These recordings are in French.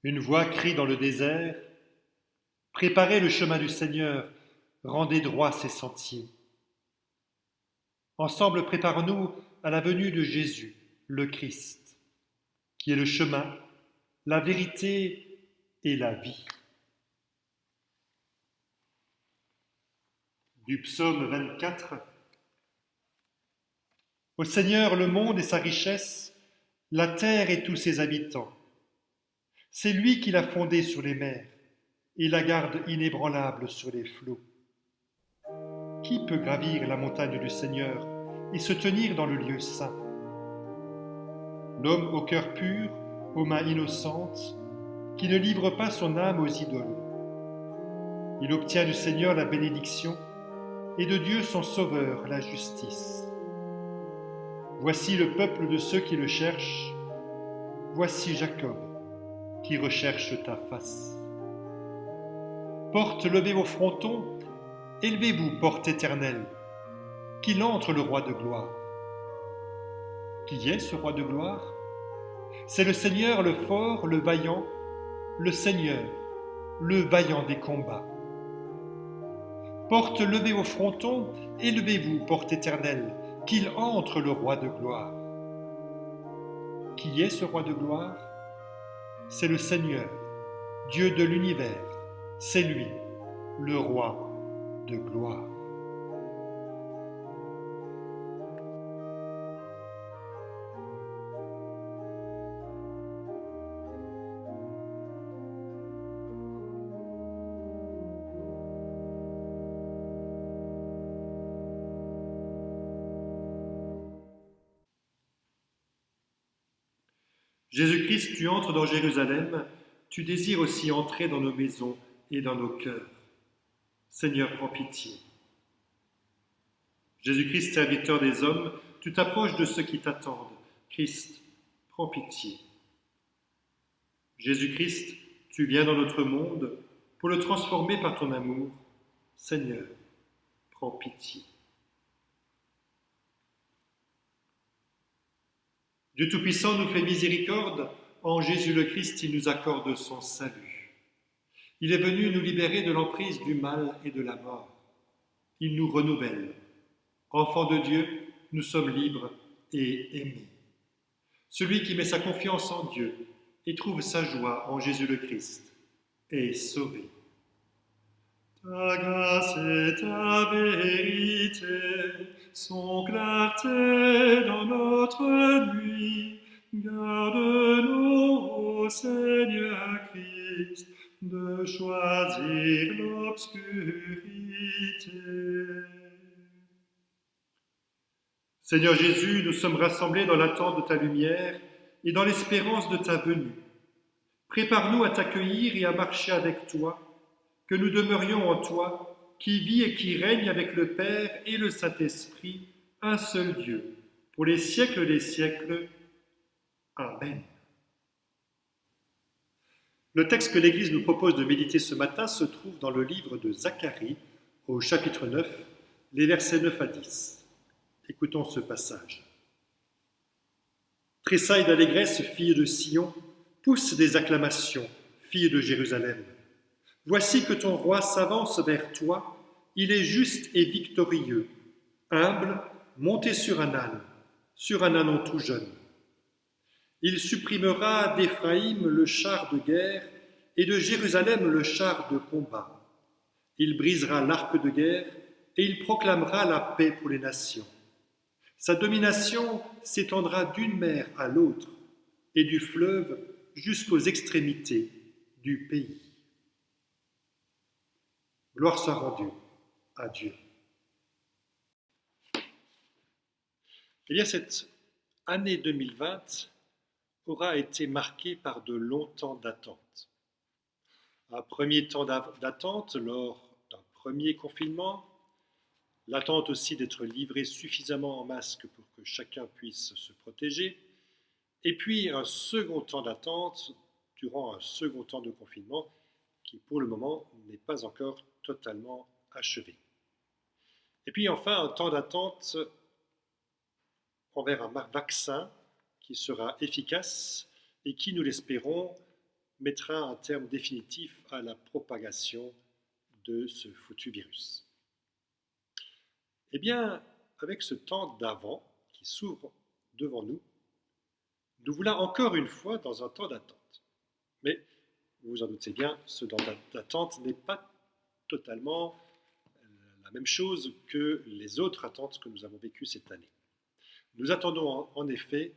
Une voix crie dans le désert, préparez le chemin du Seigneur, rendez droit ses sentiers. Ensemble, préparons-nous à la venue de Jésus, le Christ, qui est le chemin, la vérité et la vie. Du psaume 24. Au Seigneur le monde et sa richesse, la terre et tous ses habitants. C'est lui qui l'a fondée sur les mers et la garde inébranlable sur les flots. Qui peut gravir la montagne du Seigneur et se tenir dans le lieu saint? L'homme au cœur pur, aux mains innocentes, qui ne livre pas son âme aux idoles. Il obtient du Seigneur la bénédiction et de Dieu son Sauveur la justice. Voici le peuple de ceux qui le cherchent, voici Jacob qui recherche ta face. Portes, levez vos frontons, élevez-vous, porte éternelle, qu'il entre le roi de gloire. Qui est ce roi de gloire? C'est le Seigneur le fort, le vaillant, le Seigneur, le vaillant des combats. Portes, levez vos frontons, élevez-vous, porte éternelle, qu'il entre le roi de gloire. Qui est ce roi de gloire? C'est le Seigneur, Dieu de l'univers, c'est lui, le roi de gloire. Jésus-Christ, tu entres dans Jérusalem, tu désires aussi entrer dans nos maisons et dans nos cœurs. Seigneur, prends pitié. Jésus-Christ, serviteur des hommes, tu t'approches de ceux qui t'attendent. Christ, prends pitié. Jésus-Christ, tu viens dans notre monde pour le transformer par ton amour. Seigneur, prends pitié. Dieu Tout-Puissant nous fait miséricorde, en Jésus le Christ, il nous accorde son salut. Il est venu nous libérer de l'emprise du mal et de la mort. Il nous renouvelle. Enfants de Dieu, nous sommes libres et aimés. Celui qui met sa confiance en Dieu et trouve sa joie en Jésus le Christ est sauvé. Ta grâce et ta vérité sont clarté dans notre nuit. Garde-nous, ô Seigneur Christ, de choisir l'obscurité. Seigneur Jésus, nous sommes rassemblés dans l'attente de ta lumière et dans l'espérance de ta venue. Prépare-nous à t'accueillir et à marcher avec toi, que nous demeurions en toi, qui vit et qui règne avec le Père et le Saint-Esprit, un seul Dieu, pour les siècles des siècles. Amen. Le texte que l'Église nous propose de méditer ce matin se trouve dans le livre de Zacharie, au chapitre 9, les versets 9 à 10. Écoutons ce passage. Tressaille d'allégresse, fille de Sion, pousse des acclamations, fille de Jérusalem. Voici que ton roi s'avance vers toi, il est juste et victorieux, humble, monté sur un ânon tout jeune. Il supprimera d'Éphraïm le char de guerre et de Jérusalem le char de combat. Il brisera l'arc de guerre et il proclamera la paix pour les nations. Sa domination s'étendra d'une mer à l'autre et du fleuve jusqu'aux extrémités du pays. Gloire soit rendue à Dieu. Eh bien, cette année 2020 aura été marquée par de longs temps d'attente. Un premier temps d'attente lors d'un premier confinement, l'attente aussi d'être livré suffisamment en masque pour que chacun puisse se protéger, et puis un second temps d'attente durant un second temps de confinement qui pour le moment n'est pas encore totalement achevé. Et puis enfin un temps d'attente envers un vaccin qui sera efficace et qui, nous l'espérons, mettra un terme définitif à la propagation de ce foutu virus. Eh bien, avec ce temps d'avant qui s'ouvre devant nous, nous voilà encore une fois dans un temps d'attente. Mais vous vous en doutez bien, ce temps d'attente n'est pas totalement la même chose que les autres attentes que nous avons vécues cette année. Nous attendons en effet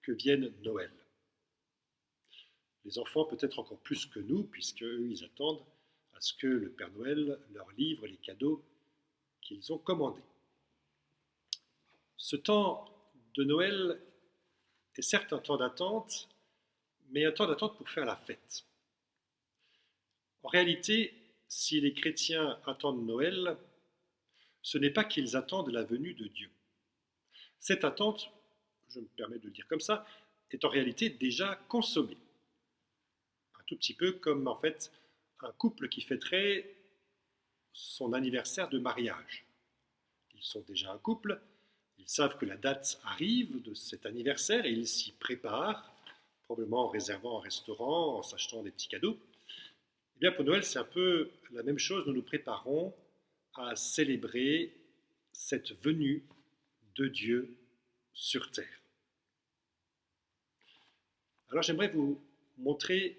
que vienne Noël. Les enfants peut-être encore plus que nous, puisque eux, ils attendent à ce que le Père Noël leur livre les cadeaux qu'ils ont commandés. Ce temps de Noël est certes un temps d'attente, mais un temps d'attente pour faire la fête. En réalité, si les chrétiens attendent Noël, ce n'est pas qu'ils attendent la venue de Dieu. Cette attente, je me permets de le dire comme ça, est en réalité déjà consommée. Un tout petit peu comme en fait un couple qui fêterait son anniversaire de mariage. Ils sont déjà un couple, ils savent que la date arrive de cet anniversaire et ils s'y préparent, probablement en réservant un restaurant, en s'achetant des petits cadeaux. Eh bien pour Noël, c'est un peu la même chose, nous nous préparons à célébrer cette venue de Dieu sur terre. Alors j'aimerais vous montrer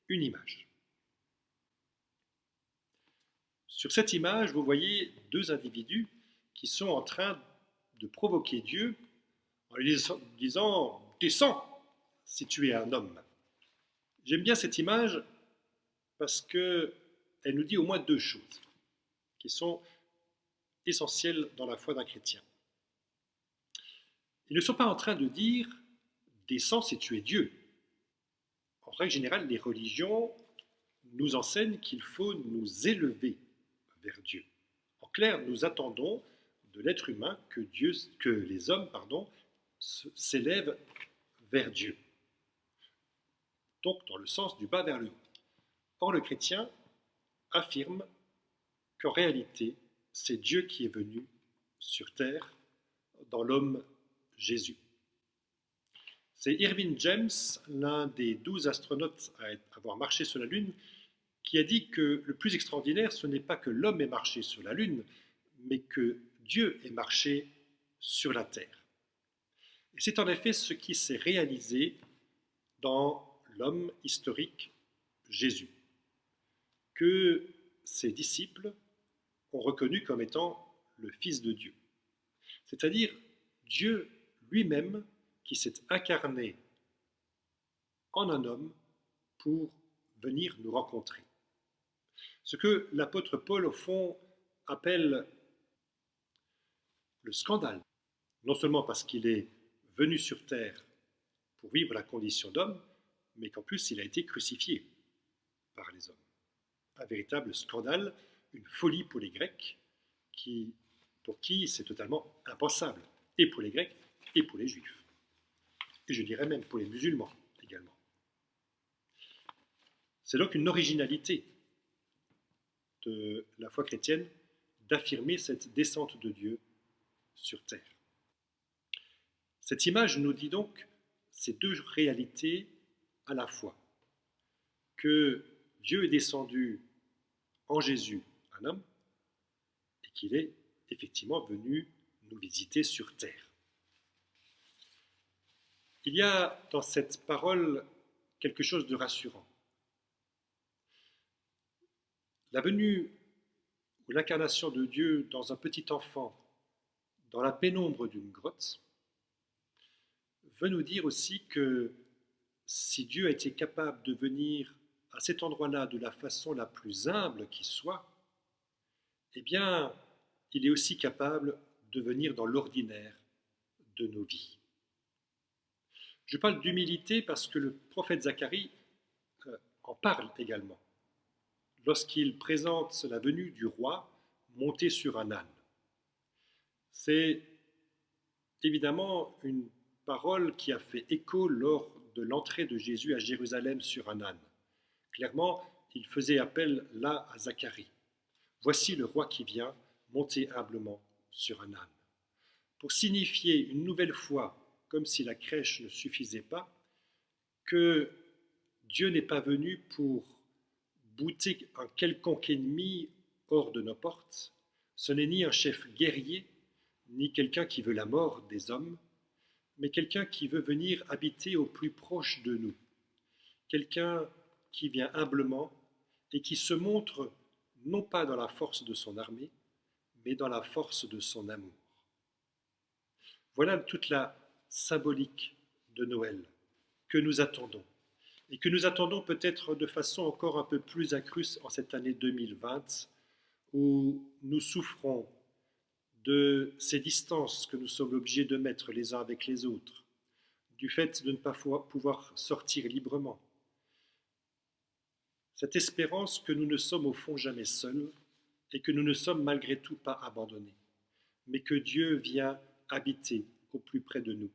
une image. Sur cette image, vous voyez deux individus qui sont en train de provoquer Dieu en lui disant « Descends si tu es un homme ». J'aime bien cette image parce qu'elle nous dit au moins deux choses qui sont essentielles dans la foi d'un chrétien. Ils ne sont pas en train de dire « Descends si tu es Dieu ». En règle générale, les religions nous enseignent qu'il faut nous élever vers Dieu. En clair, nous attendons de l'être humain que les hommes s'élèvent vers Dieu. Donc dans le sens du bas vers le haut. Or le chrétien affirme qu'en réalité, c'est Dieu qui est venu sur terre dans l'homme Jésus. C'est Irving James, l'un des 12 astronautes à avoir marché sur la Lune, qui a dit que le plus extraordinaire, ce n'est pas que l'homme ait marché sur la Lune, mais que Dieu ait marché sur la Terre. Et c'est en effet ce qui s'est réalisé dans l'homme historique Jésus, que ses disciples ont reconnu comme étant le Fils de Dieu. C'est-à-dire Dieu lui-même qui s'est incarné en un homme pour venir nous rencontrer. Ce que l'apôtre Paul, au fond, appelle le scandale, non seulement parce qu'il est venu sur terre pour vivre la condition d'homme, mais qu'en plus il a été crucifié par les hommes. Un véritable scandale, une folie pour les Grecs, pour qui c'est totalement impensable, et pour les Grecs et pour les Juifs. Et je dirais même pour les musulmans également. C'est donc une originalité de la foi chrétienne d'affirmer cette descente de Dieu sur terre. Cette image nous dit donc ces deux réalités à la fois, que Dieu est descendu en Jésus, un homme, et qu'il est effectivement venu nous visiter sur terre. Il y a dans cette parole quelque chose de rassurant. La venue ou l'incarnation de Dieu dans un petit enfant, dans la pénombre d'une grotte, veut nous dire aussi que si Dieu a été capable de venir à cet endroit-là de la façon la plus humble qui soit, eh bien, il est aussi capable de venir dans l'ordinaire de nos vies. Je parle d'humilité parce que le prophète Zacharie en parle également, lorsqu'il présente la venue du roi monté sur un âne. C'est évidemment une parole qui a fait écho lors de l'entrée de Jésus à Jérusalem sur un âne. Clairement, il faisait appel là à Zacharie. Voici le roi qui vient, monté humblement sur un âne. Pour signifier une nouvelle fois, comme si la crèche ne suffisait pas, que Dieu n'est pas venu pour bouter un quelconque ennemi hors de nos portes. Ce n'est ni un chef guerrier, ni quelqu'un qui veut la mort des hommes, mais quelqu'un qui veut venir habiter au plus proche de nous. Quelqu'un qui vient humblement et qui se montre non pas dans la force de son armée, mais dans la force de son amour. Voilà toute la symbolique de Noël que nous attendons, et que nous attendons peut-être de façon encore un peu plus accrue en cette année 2020, où nous souffrons de ces distances que nous sommes obligés de mettre les uns avec les autres, du fait de ne pas pouvoir sortir librement. Cette espérance que nous ne sommes au fond jamais seuls et que nous ne sommes malgré tout pas abandonnés, mais que Dieu vient habiter au plus près de nous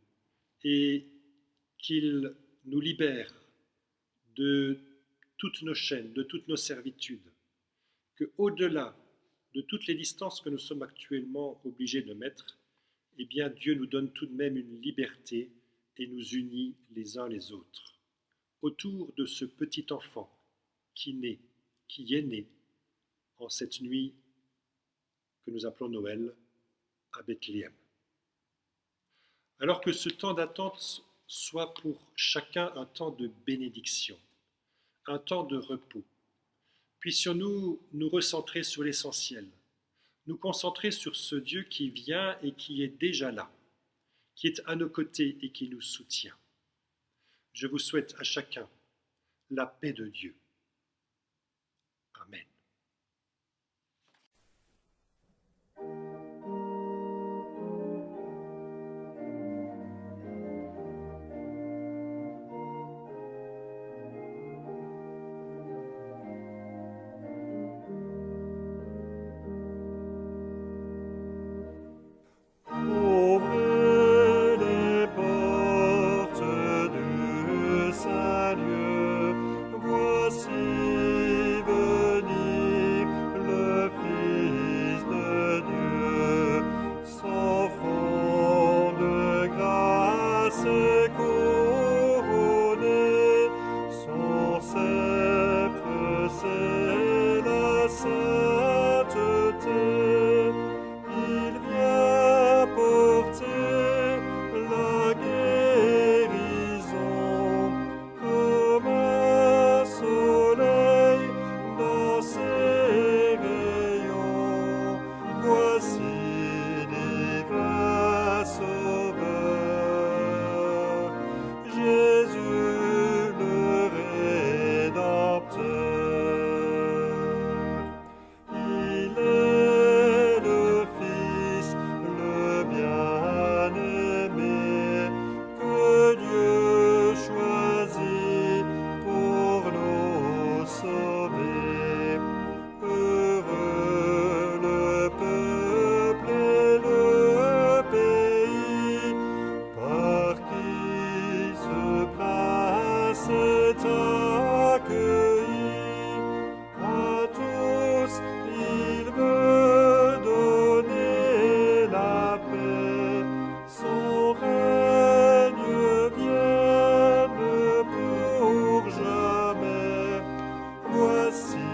et qu'il nous libère de toutes nos chaînes, de toutes nos servitudes, que au-delà de toutes les distances que nous sommes actuellement obligés de mettre, eh bien Dieu nous donne tout de même une liberté et nous unit les uns les autres autour de ce petit enfant qui est né en cette nuit que nous appelons Noël à Bethléem. Alors que ce temps d'attente soit pour chacun un temps de bénédiction, un temps de repos, puissions-nous nous recentrer sur l'essentiel, nous concentrer sur ce Dieu qui vient et qui est déjà là, qui est à nos côtés et qui nous soutient. Je vous souhaite à chacun la paix de Dieu. Amen. Ouvrez les portes du Seigneur, voici venir le Fils de Dieu, s'offrant de grâce et couronné, son sceptre c'est la sainteté. Il vient porter la guérison comme un soleil dans ses rayons. Voici divin Sauveur, Jésus le Rédempteur. Il est le Fils, le bien-aimé, que Dieu choisit pour nous sauver. Heureux le peuple et le pays, par qui ce prince est accueilli. À tous, il veut donner la paix, son règne vienne pour jamais. Voici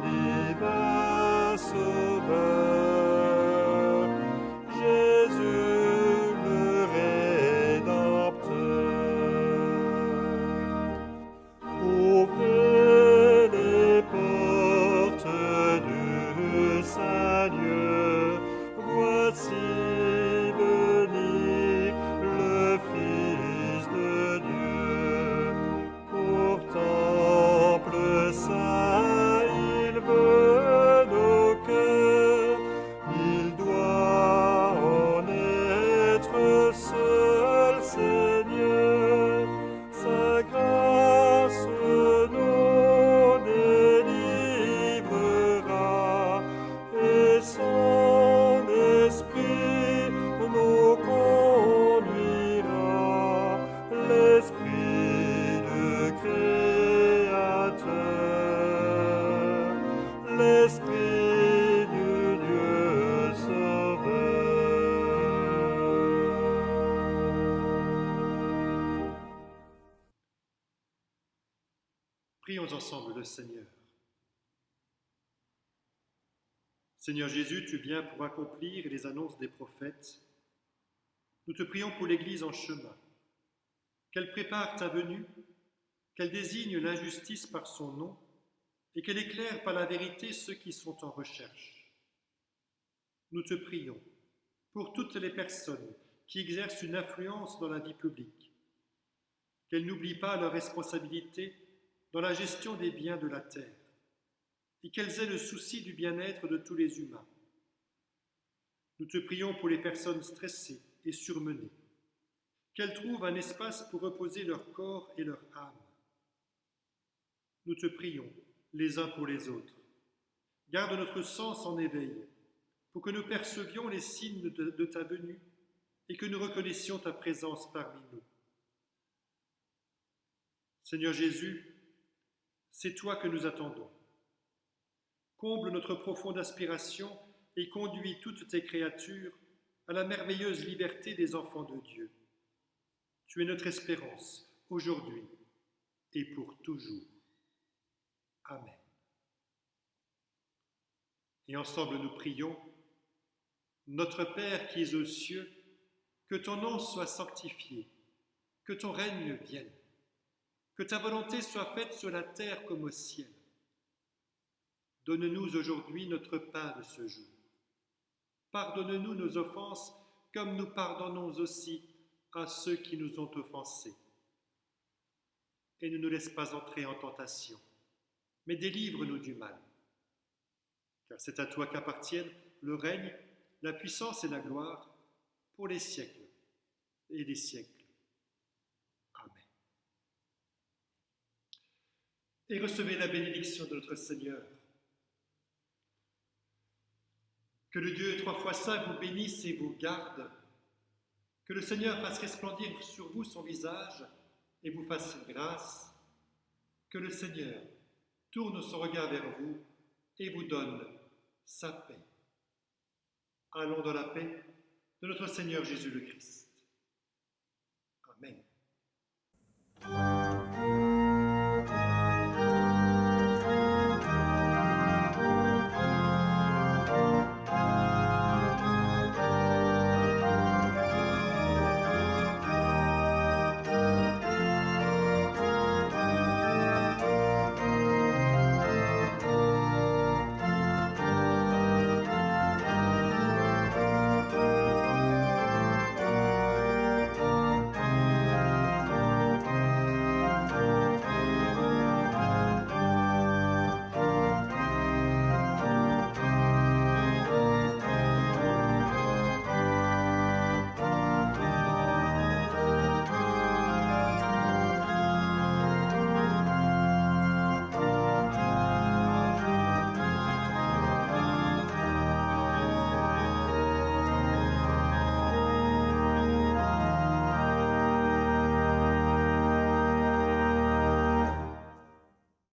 divin Sauveur, Jésus le Rédempteur. Ouvrez les portes du Seigneur, voici venir le Fils de Dieu. Pour temple saint, il veut nos cœurs, il doit en être seul Seigneur. Sa grâce nous délivrera et son esprit nous conduira, l'esprit du Créateur, l'esprit du Dieu Sauveur. ensemble le Seigneur. Seigneur Jésus, tu viens pour accomplir les annonces des prophètes. Nous te prions pour l'Église en chemin, qu'elle prépare ta venue, qu'elle désigne l'injustice par son nom et qu'elle éclaire par la vérité ceux qui sont en recherche. Nous te prions pour toutes les personnes qui exercent une influence dans la vie publique, qu'elles n'oublient pas leurs responsabilités dans la gestion des biens de la terre et qu'elles aient le souci du bien-être de tous les humains. Nous te prions pour les personnes stressées et surmenées, qu'elles trouvent un espace pour reposer leur corps et leur âme. Nous te prions les uns pour les autres. Garde notre sens en éveil pour que nous percevions les signes de ta venue et que nous reconnaissions ta présence parmi nous. Seigneur Jésus, c'est toi que nous attendons. Comble notre profonde aspiration et conduis toutes tes créatures à la merveilleuse liberté des enfants de Dieu. Tu es notre espérance, aujourd'hui et pour toujours. Amen. Et ensemble nous prions, Notre Père qui es aux cieux, que ton nom soit sanctifié, que ton règne vienne, que ta volonté soit faite sur la terre comme au ciel. Donne-nous aujourd'hui notre pain de ce jour. Pardonne-nous nos offenses comme nous pardonnons aussi à ceux qui nous ont offensés. Et ne nous laisse pas entrer en tentation, mais délivre-nous du mal. Car c'est à toi qu'appartiennent le règne, la puissance et la gloire pour les siècles et des siècles. Amen. Et recevez la bénédiction de notre Seigneur. Que le Dieu 3 fois saint vous bénisse et vous garde. Que le Seigneur fasse resplendir sur vous son visage et vous fasse grâce. Que le Seigneur tourne son regard vers vous et vous donne sa paix. Allons dans la paix de notre Seigneur Jésus le Christ. Amen.